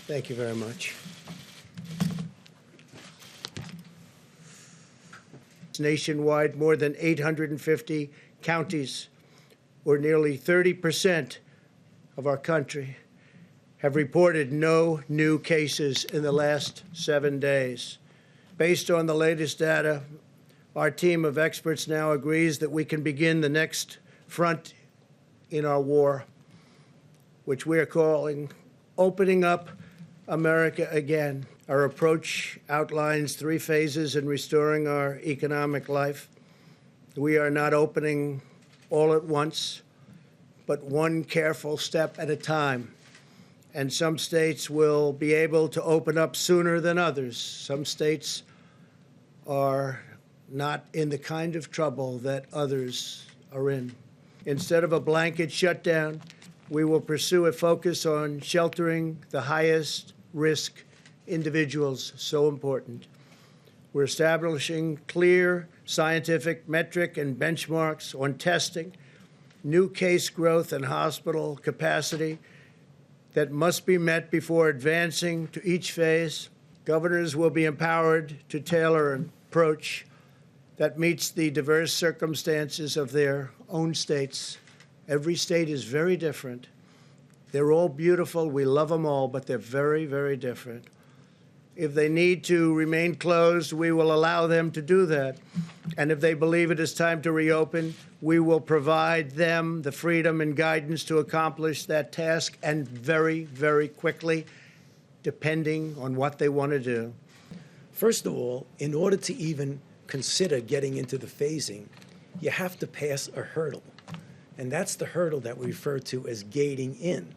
Thank you very much. Nationwide, more than 850 counties, or nearly 30% of our country, have reported no new cases in the last 7 days. Based on the latest data, our team of experts now agrees that we can begin the next front in our war, which we are calling Opening Up America Again. Our approach outlines 3 phases in restoring our economic life. We are not opening all at once, but one careful step at a time. And some states will be able to open up sooner than others. Some states are not in the kind of trouble that others are in. Instead of a blanket shutdown, we will pursue a focus on sheltering the highest risk individuals, so important. We're establishing clear scientific metric and benchmarks on testing, new case growth and hospital capacity that must be met before advancing to each phase. Governors will be empowered to tailor an approach that meets the diverse circumstances of their own states. Every state is very different. They're all beautiful. We love them all, but they're very, very different. If they need to remain closed, we will allow them to do that. And if they believe it is time to reopen, we will provide them the freedom and guidance to accomplish that task, and very, very quickly, depending on what they want to do. First of all, in order to even consider getting into the phasing, you have to pass a hurdle. And that's the hurdle that we refer to as gating in.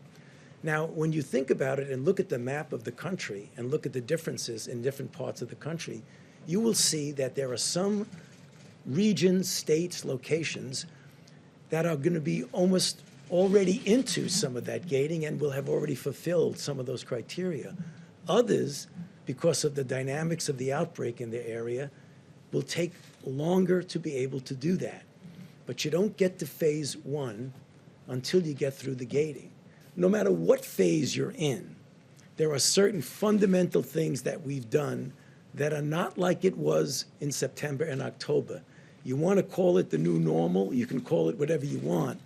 Now, when you think about it and look at the map of the country and look at the differences in different parts of the country, you will see that there are some regions, states, locations that are going to be almost already into some of that gating and will have already fulfilled some of those criteria. Others, because of the dynamics of the outbreak in their area, will take longer to be able to do that. But you don't get to phase 1 until you get through the gating. No matter what phase you're in, there are certain fundamental things that we've done that are not like it was in September and October. You want to call it the new normal, you can call it whatever you want.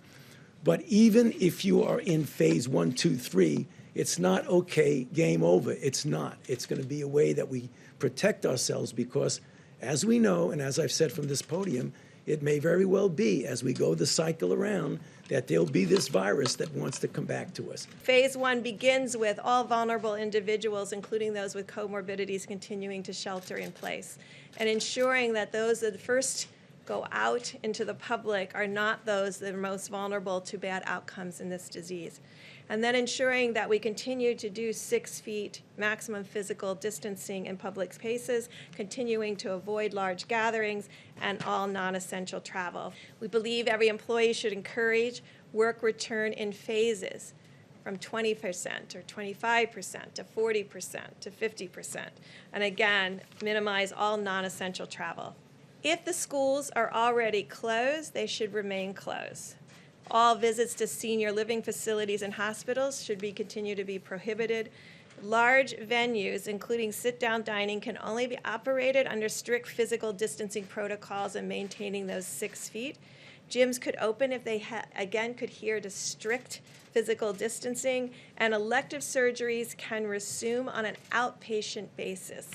But even if you are in phase 1, 2, 3, it's not okay, game over. It's not. It's going to be a way that we protect ourselves because, as we know, and as I've said from this podium, it may very well be, as we go the cycle around, that there'll be this virus that wants to come back to us. Phase 1 begins with all vulnerable individuals, including those with comorbidities, continuing to shelter in place, and ensuring that those that first go out into the public are not those that are most vulnerable to bad outcomes in this disease. And then ensuring that we continue to do 6 feet maximum physical distancing in public spaces, continuing to avoid large gatherings, and all non-essential travel. We believe every employee should encourage work return in phases from 20% or 25% to 40% to 50%. And again, minimize all non-essential travel. If the schools are already closed, they should remain closed. All visits to senior living facilities and hospitals should continue to be prohibited. Large venues, including sit-down dining, can only be operated under strict physical distancing protocols and maintaining those 6 feet. Gyms could open if they, again, could adhere to strict physical distancing, and elective surgeries can resume on an outpatient basis.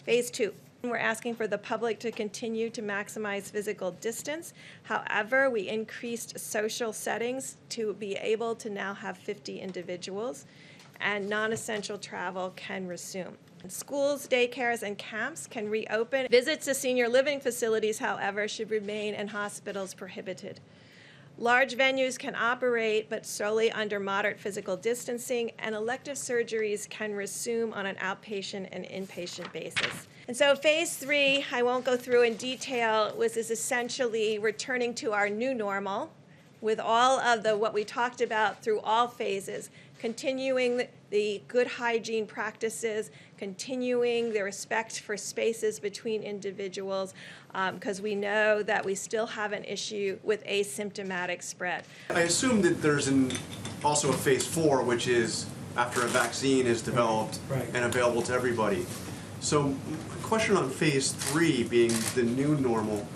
Phase 2. We're asking for the public to continue to maximize physical distance. However, we increased social settings to be able to now have 50 individuals, and non-essential travel can resume. Schools, daycares, and camps can reopen. Visits to senior living facilities, however, should remain, and hospitals prohibited. Large venues can operate, but solely under moderate physical distancing, and elective surgeries can resume on an outpatient and inpatient basis. And so phase 3, I won't go through in detail, is essentially returning to our new normal with all of what we talked about through all phases, continuing the good hygiene practices, continuing the respect for spaces between individuals, because we know that we still have an issue with asymptomatic spread. I assume that there's also a phase 4, which is after a vaccine is developed Right. and available to everybody. So, question on phase 3 being the new normal,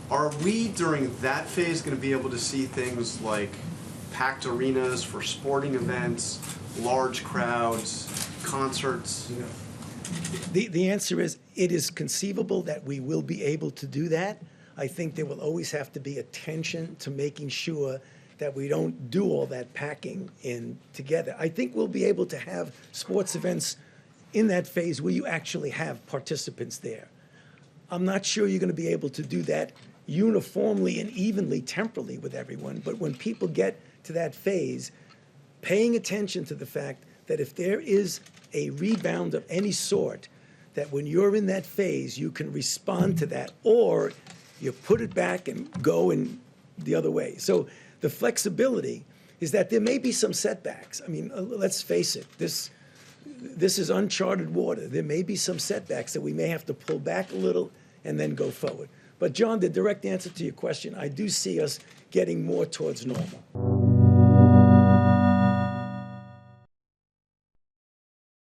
are we during that phase going to be able to see things like packed arenas for sporting events, large crowds, concerts? The answer is, it is conceivable that we will be able to do that. I think there will always have to be attention to making sure that we don't do all that packing in together. I think we'll be able to have sports events in that phase where you actually have participants there. I'm not sure you're going to be able to do that uniformly and evenly temporally with everyone, but when people get to that phase, paying attention to the fact that if there is a rebound of any sort, that when you're in that phase, you can respond to that, or you put it back and go in the other way. So the flexibility is that there may be some setbacks. I mean, let's face it, this is uncharted water. There may be some setbacks that we may have to pull back a little and then go forward. But John, the direct answer to your question, I do see us getting more towards normal.